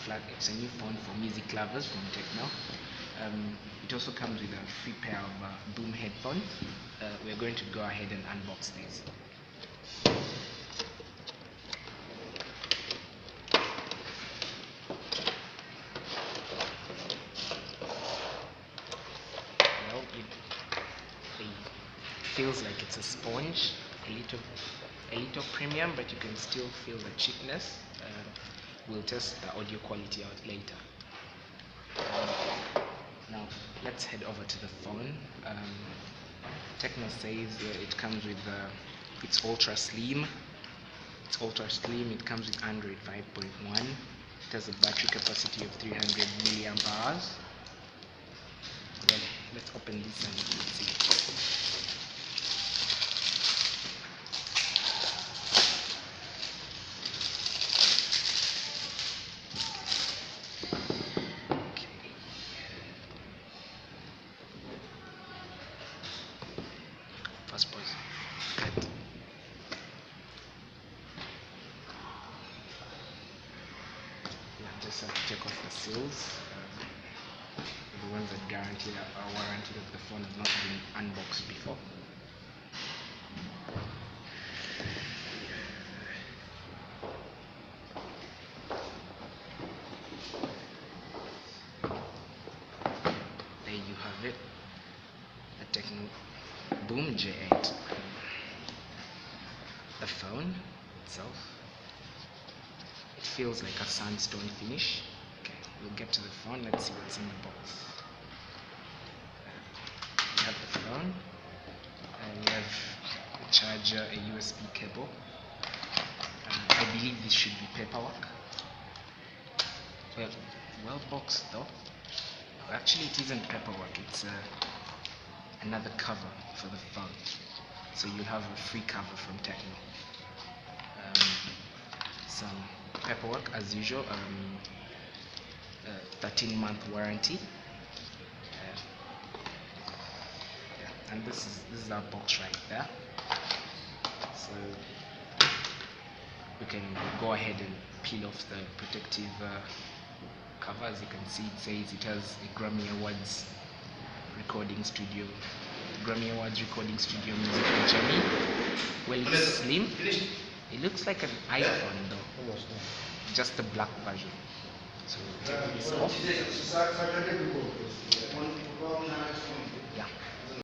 it's a new phone for music lovers from Tecno. It also comes with a free pair of boom headphones. We're going to go ahead and unbox these. Well, it feels like it's a sponge, a little premium, but you can still feel the cheapness. We'll test the audio quality out later. Now let's head over to the phone. Tecno says it comes with it's ultra slim. It comes with Android 5.1. It has a battery capacity of 300 milliamp hours. Well, let's open this and see. First pause. Cut. Yeah, just have to take off the seals. The ones that guarantee our warranty that the phone has not been unboxed before. There you have it, the Tecno Boom J8. The phone itself, it feels like a sandstone finish. Okay, we'll get to the phone. Let's see what's in the box. We have the phone, and we have a charger, a USB cable. I believe this should be paperwork. Well boxed though. Actually, it isn't paperwork. It's another cover for the phone. So you'll have a free cover from Tecno. Some paperwork as usual. 13-month warranty. Yeah, and this is our box right there. So we can go ahead and peel off the protective cover. As you can see, it says it has a Grammy Awards recording studio musical journey. Well, it's slim. It looks like an iPhone though, just the black version. So take this off.